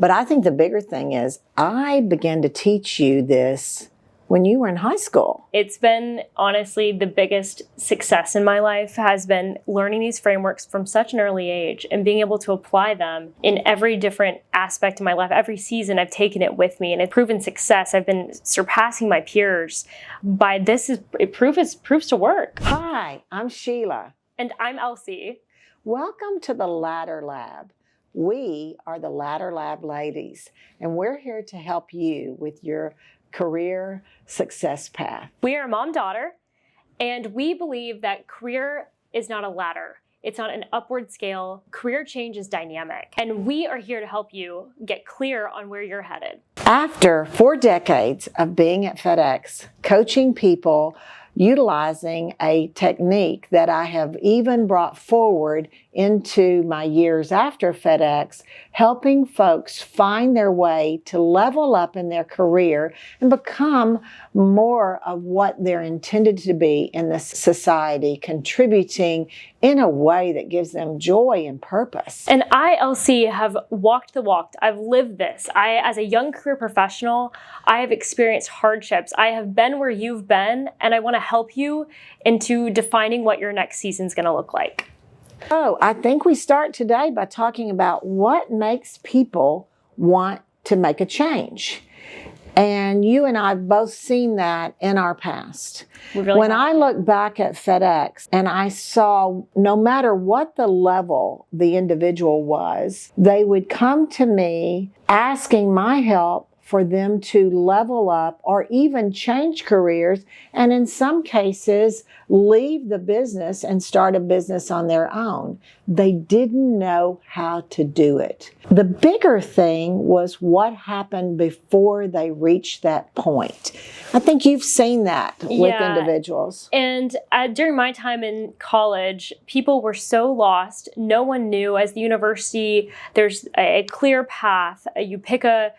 But I think the bigger thing is I began to teach you this when you were in high school. It's been honestly the biggest success in my life has been learning these frameworks from such an early age and being able to apply them in every different aspect of my life. Every season I've taken it with me and it's proven success. I've been surpassing my peers by this. It proves to work. Hi, I'm Sheila. And I'm LC. Welcome to the Ladder Lab. We are the Ladder Lab ladies, and we're here to help you with your career success path. We are mom-daughter, and we believe that career is not a ladder. It's on an upward scale. Career change is dynamic, and we are here to help you get clear on where you're headed. After 4 decades of being at FedEx, coaching people, utilizing a technique that I have even brought forward into my years after FedEx, helping folks find their way to level up in their career and become more of what they're intended to be in this society, contributing in a way that gives them joy and purpose. And I, LC, have walked the walk. I've lived this. As a young career professional, I have experienced hardships. I have been where you've been, and I want to help you into defining what your next season's going to look like. Oh, I think we start today by talking about what makes people want to make a change. And you and I have both seen that in our past. When I look back at FedEx and I saw no matter what the level the individual was, they would come to me asking my help for them to level up or even change careers, and in some cases, leave the business and start a business on their own. They didn't know how to do it. The bigger thing was what happened before they reached that point. I think you've seen that with individuals. And during my time in college, people were so lost. No one knew. As the university, there's a clear path. You pick a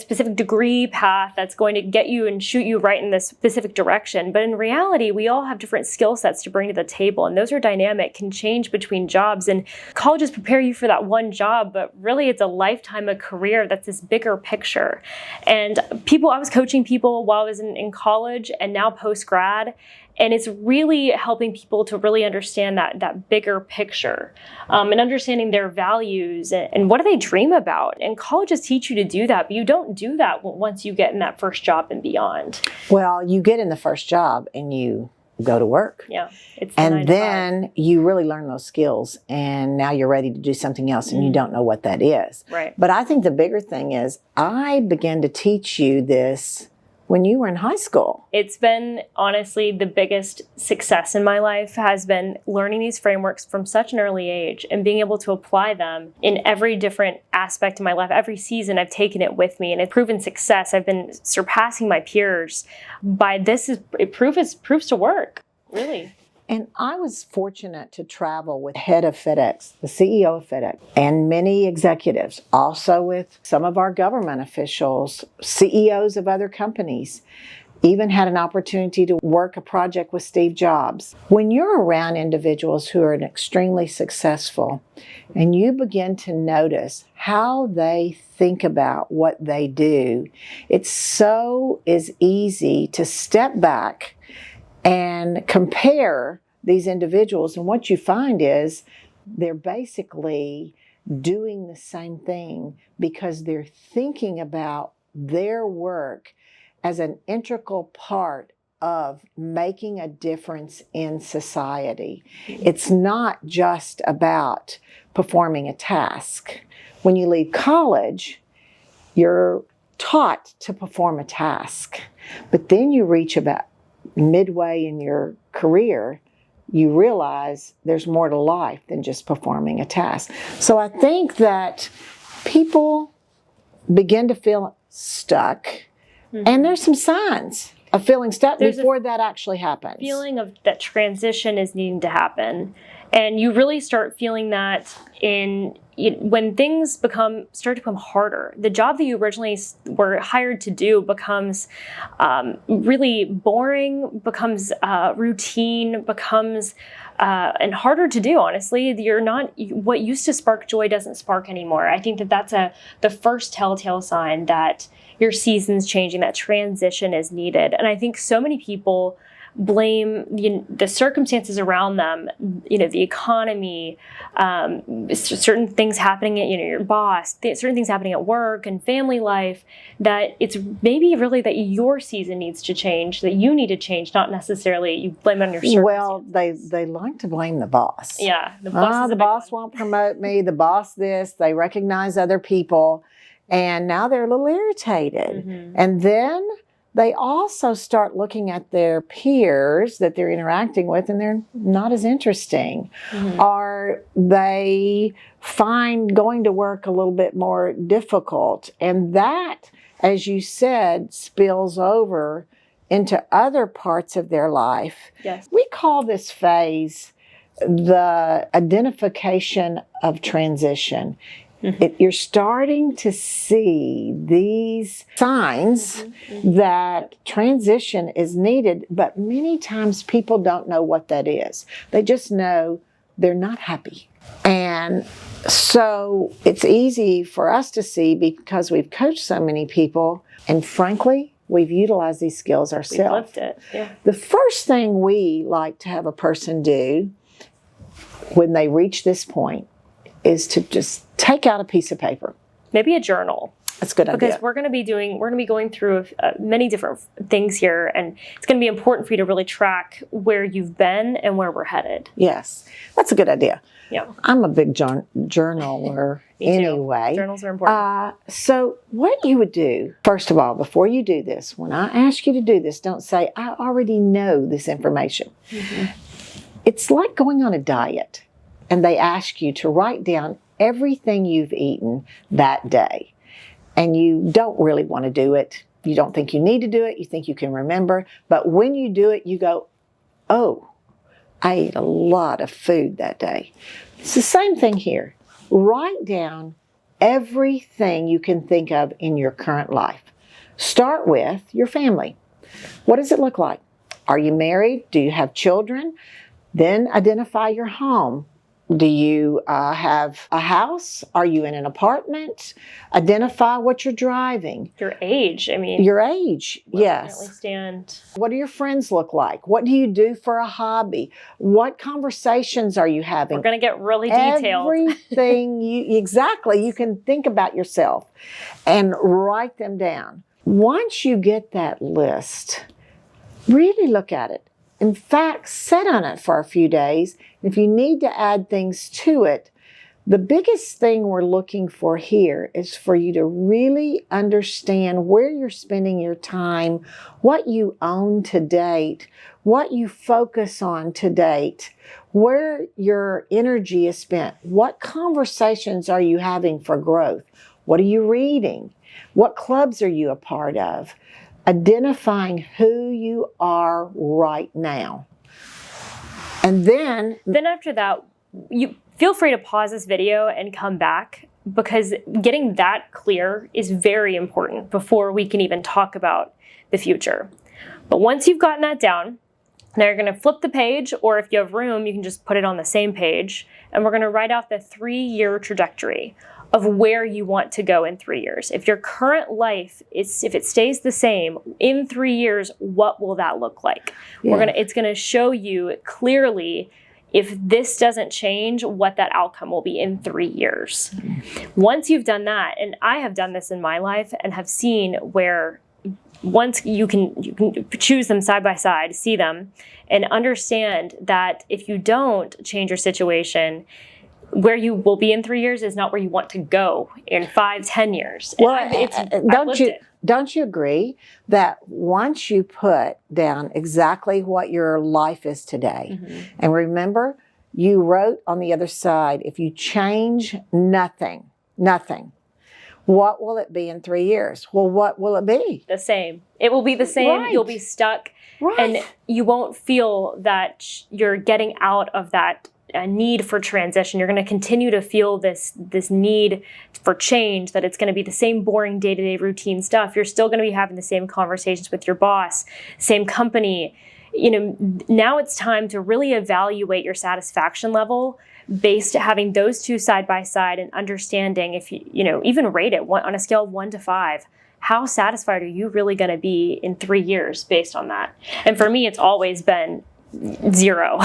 specific degree path that's going to get you and shoot you right in this specific direction. But in reality, we all have different skill sets to bring to the table, and those are dynamic, can change between jobs. And colleges prepare you for that one job, but really it's a lifetime of career that's this bigger picture. And I was coaching people while I was in college and now post-grad, and it's really helping people to really understand that bigger picture and understanding their values and what do they dream about. And colleges teach you to do that, but you don't do that once you get in that first job and beyond. Well, you get in the first job and you go to work. Yeah. And then you really learn those skills, and now you're ready to do something else and you don't know what that is. Right. But I think the bigger thing is I began to teach you this when you were in high school. It's been honestly the biggest success in my life has been learning these frameworks from such an early age and being able to apply them in every different aspect of my life. Every season I've taken it with me and it's proven success. I've been surpassing my peers by this. It proves to work, really. And I was fortunate to travel with the head of FedEx, the CEO of FedEx, and many executives, also with some of our government officials, CEOs of other companies, even had an opportunity to work a project with Steve Jobs. When you're around individuals who are extremely successful and you begin to notice how they think about what they do, it is easy to step back and compare these individuals, and what you find is they're basically doing the same thing because they're thinking about their work as an integral part of making a difference in society. It's not just about performing a task. When you leave college, you're taught to perform a task, but then you reach about midway in your career, you realize there's more to life than just performing a task. So I think that people begin to feel stuck, and there's some signs of feeling stuck before that actually happens. Feeling of that transition is needing to happen. And you really start feeling that in when things start to become harder, the job that you originally were hired to do becomes really boring, becomes routine, becomes and harder to do. Honestly, what used to spark joy doesn't spark anymore. I think that's the first telltale sign that your season's changing, that transition is needed. And I think so many people blame the circumstances around them, the economy, certain things happening at your boss, certain things happening at work and family life, that it's maybe really that your season needs to change, that you need to change, not necessarily you blame it on your circumstances. Well, they like to blame the boss. Yeah, the boss. The boss won't promote me. The boss this. They recognize other people, and now they're a little irritated. Mm-hmm. And then they also start looking at their peers that they're interacting with, and they're not as interesting. Mm-hmm. Or they find going to work a little bit more difficult. And that, as you said, spills over into other parts of their life. Yes. We call this phase the identification of transition. Mm-hmm. You're starting to see these signs that transition is needed, but many times people don't know what that is. They just know they're not happy. And so it's easy for us to see because we've coached so many people, and frankly, we've utilized these skills ourselves. We've lived it, yeah. The first thing we like to have a person do when they reach this point is to just take out a piece of paper. Maybe a journal. That's a good idea. Because we're going to be going through many different things here, and it's going to be important for you to really track where you've been and where we're headed. Yes, that's a good idea. Yeah, I'm a big journaler anyway. Journals are important. So what you would do, first of all, before you do this, when I ask you to do this, don't say, I already know this information. Mm-hmm. It's like going on a diet, and they ask you to write down everything you've eaten that day. And you don't really want to do it. You don't think you need to do it. You think you can remember. But when you do it, you go, oh, I ate a lot of food that day. It's the same thing here. Write down everything you can think of in your current life. Start with your family. What does it look like? Are you married? Do you have children? Then identify your home. Do you have a house? Are you in an apartment? Identify what you're driving. Your age. Your age, yes. Definitely stand. What do your friends look like? What do you do for a hobby? What conversations are you having? We're going to get really detailed. Everything you can think about yourself and write them down. Once you get that list, really look at it. In fact, sit on it for a few days. If you need to add things to it, the biggest thing we're looking for here is for you to really understand where you're spending your time, what you own to date, what you focus on to date, where your energy is spent, what conversations are you having for growth, what are you reading, what clubs are you a part of, identifying who you are right now. And then after that, you feel free to pause this video and come back, because getting that clear is very important before we can even talk about the future. But once you've gotten that down, now you're going to flip the page, or if you have room, you can just put it on the same page, and we're going to write out the 3-year trajectory of where you want to go in 3 years. If your current life if it stays the same in 3 years, what will that look like? Yeah. It's gonna show you clearly, if this doesn't change, what that outcome will be in 3 years. Once you've done that, and I have done this in my life and have seen where once you can choose them side by side, see them, and understand that if you don't change your situation, where you will be in 3 years is not where you want to go in 5-10 years. Well, don't you agree that once you put down exactly what your life is today, mm-hmm. and remember, you wrote on the other side, if you change nothing, what will it be in 3 years? Well, what will it be? The same. It will be the same. Right. You'll be stuck. Right. And you won't feel that you're getting out of that a need for transition. You're going to continue to feel this need for change, that it's going to be the same boring day-to-day routine stuff. You're still going to be having the same conversations with your boss, same company. Now it's time to really evaluate your satisfaction level based having those two side by side and understanding if even rate it on a scale of 1 to 5. How satisfied are you really going to be in 3 years based on that? And for me, it's always been 0.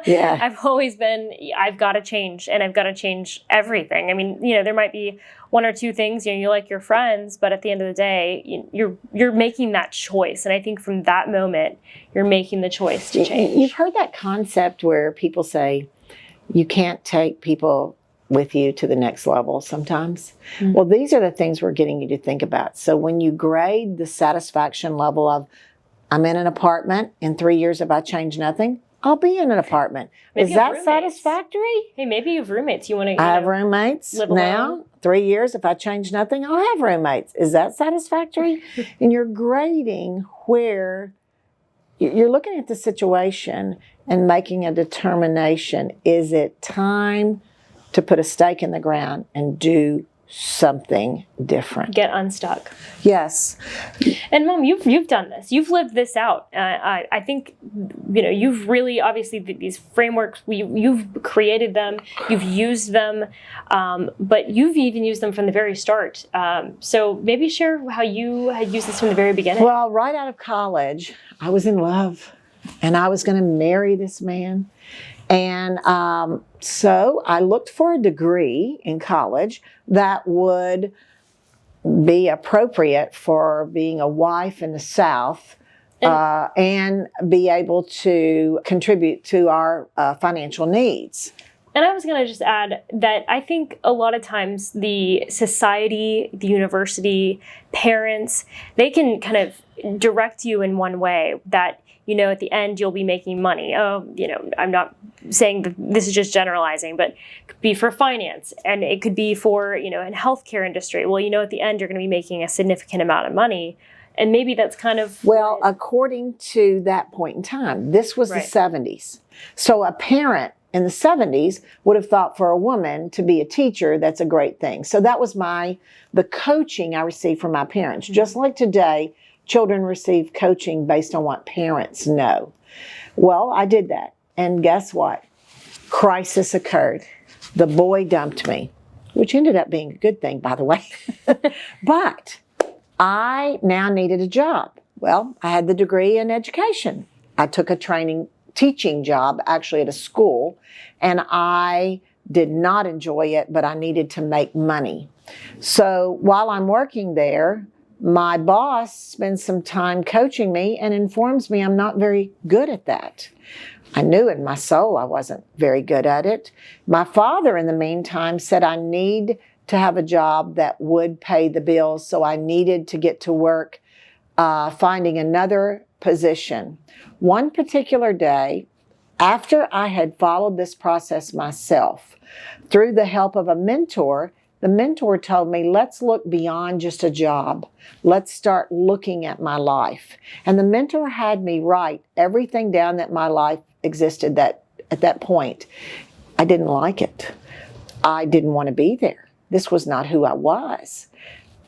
Yeah. I've always been, I've got to change, and I've got to change everything. I mean, there might be 1 or 2 things, you like your friends, but at the end of the day, you're making that choice. And I think from that moment, you're making the choice to change. You've heard that concept where people say you can't take people with you to the next level sometimes. Mm-hmm. Well, these are the things we're getting you to think about. So when you grade the satisfaction level of, I'm in an apartment, in 3 years if I change nothing, I'll be in an apartment. Maybe is that satisfactory? Hey, maybe you have roommates. You want to I have roommates now. 3 years, if I change nothing, I'll have roommates. Is that satisfactory? And you're grading where you're looking at the situation and making a determination. Is it time to put a stake in the ground and do something different? Get unstuck. Yes. And Mom, you've done this. You've lived this out. I think, you've really, obviously, these frameworks, you've created them, you've used them, but you've even used them from the very start. So maybe share how you had used this from the very beginning. Well, right out of college, I was in love, and I was going to marry this man. And so I looked for a degree in college that would be appropriate for being a wife in the South and be able to contribute to our financial needs. And I was going to just add that I think a lot of times the society, the university, parents, they can kind of direct you in one way that, at the end you'll be making money. I'm not saying that this is just generalizing, but it could be for finance, and it could be for, in healthcare industry. Well, at the end you're going to be making a significant amount of money. And maybe that's kind of... Well, according to that point in time, this was right. The 70s. So a parent in the 70s would have thought for a woman to be a teacher, that's a great thing. So that was the coaching I received from my parents. Mm-hmm. Just like today, children receive coaching based on what parents know. Well, I did that. And guess what? Crisis occurred. The boy dumped me, which ended up being a good thing, by the way. But I now needed a job. Well, I had the degree in education. I took a teaching job actually at a school, and I did not enjoy it, but I needed to make money. So while I'm working there, my boss spends some time coaching me and informs me I'm not very good at that. I knew in my soul I wasn't very good at it. My father, in the meantime, said I need to have a job that would pay the bills, so I needed to get to work finding another position. One particular day, after I had followed this process myself, through the help of a mentor, the mentor told me, let's look beyond just a job. Let's start looking at my life. And the mentor had me write everything down that my life existed at that point. I didn't like it. I didn't want to be there. This was not who I was.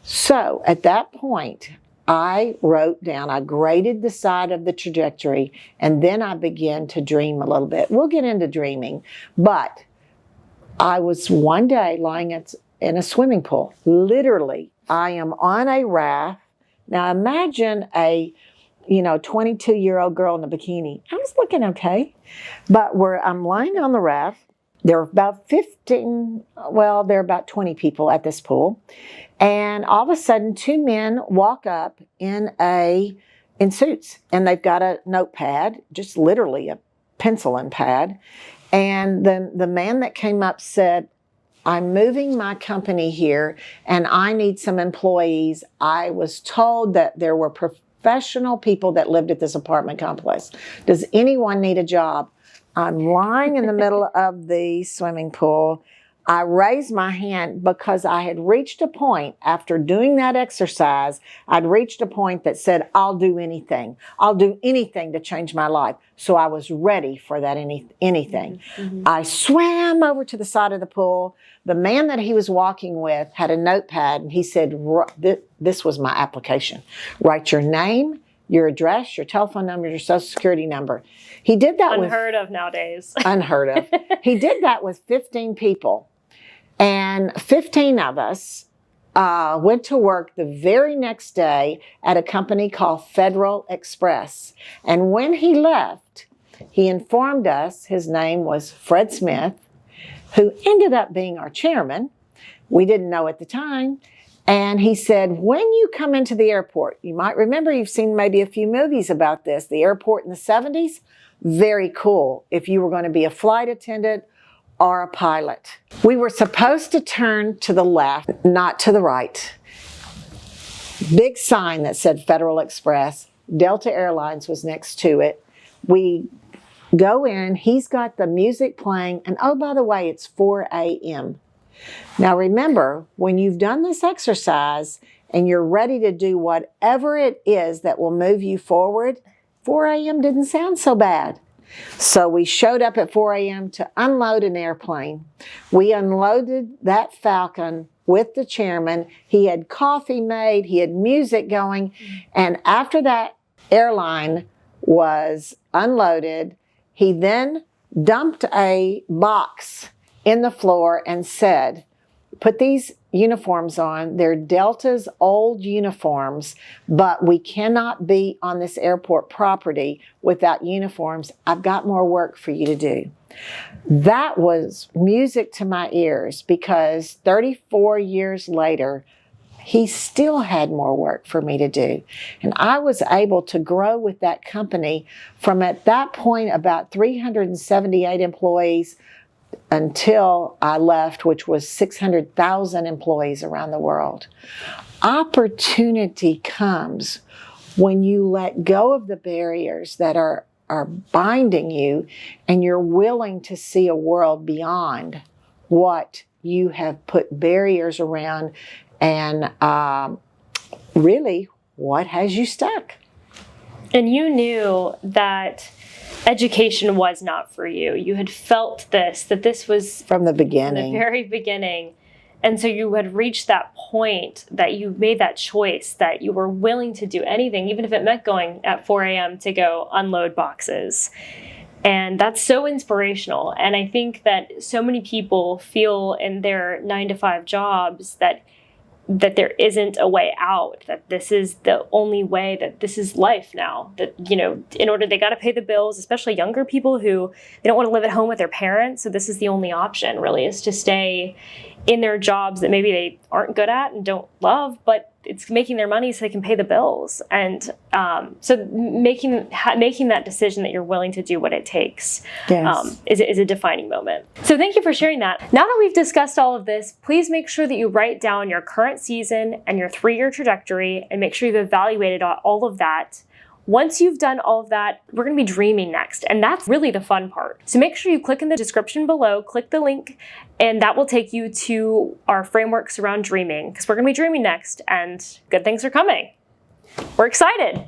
So at that point, I wrote down, I graded the side of the trajectory, and then I began to dream a little bit. We'll get into dreaming, but I was one day lying in a swimming pool. Literally, I am on a raft. Now imagine a 22-year-old girl in a bikini. I was looking okay. But where I'm lying on the raft, there are about 20 people at this pool. And all of a sudden, 2 men walk up in suits. And they've got a notepad, just literally a pencil and pad. And the man that came up said, I'm moving my company here and I need some employees. I was told that there were professional people that lived at this apartment complex. Does anyone need a job? I'm lying in the middle of the swimming pool. I raised my hand because I had reached a point after doing that exercise. I'd reached a point that said, I'll do anything. I'll do anything to change my life. So I was ready for that anything. Mm-hmm. I swam over to the side of the pool. The man that he was walking with had a notepad, and he said, this was my application. Write your name, your address, your telephone number, your social security number. He did that unheard of nowadays. Unheard of. He did that with 15 people. And 15 of us went to work the very next day at a company called Federal Express. And when he left, he informed us his name was Fred Smith, who ended up being our chairman. We didn't know at the time. And he said, when you come into the airport, you might remember, you've seen maybe a few movies about this, the airport in the 70s, very cool if you were going to be a flight attendant or a pilot. We were supposed to turn to the left, not to the right. Big sign that said Federal Express. Delta Airlines was next to it. We go in, he's got the music playing, and oh, by the way, it's 4 a.m. Now remember, when you've done this exercise and you're ready to do whatever it is that will move you forward, 4 a.m. didn't sound so bad. So we showed up at 4 a.m. to unload an airplane. We unloaded that Falcon with the chairman. He had coffee made, he had music going, and after that airline was unloaded, he then dumped a box in the floor and said, put these uniforms on. They're Delta's old uniforms, but we cannot be on this airport property without uniforms. I've got more work for you to do. That was music to my ears because 34 years later, he still had more work for me to do. And I was able to grow with that company from at that point about 378 employees until I left, which was 600,000 employees around the world. Opportunity comes when you let go of the barriers that are binding you and you're willing to see a world beyond what you have put barriers around and really what has you stuck. And you knew that education was not for you. You had felt that this was from the beginning, from the very beginning. And so you had reached that point that you made that choice that you were willing to do anything, even if it meant going at 4 a.m. to go unload boxes. And that's so inspirational. And I think that so many people feel in their 9-to-5 jobs that there isn't a way out, that this is the only way, that this is life now, that, you know, in order, they got to pay the bills, especially younger people who they don't want to live at home with their parents. So this is the only option really, is to stay in their jobs that maybe they aren't good at and don't love, but it's making their money so they can pay the bills. And so making that decision that you're willing to do what it takes, yes, is a defining moment. So thank you for sharing that. Now that we've discussed all of this, please make sure that you write down your current season and your 3-year trajectory and make sure you've evaluated all of that. Once you've done all of that, we're going to be dreaming next. And that's really the fun part. So make sure you click in the description below, click the link, and that will take you to our frameworks around dreaming, because we're going to be dreaming next and good things are coming. We're excited.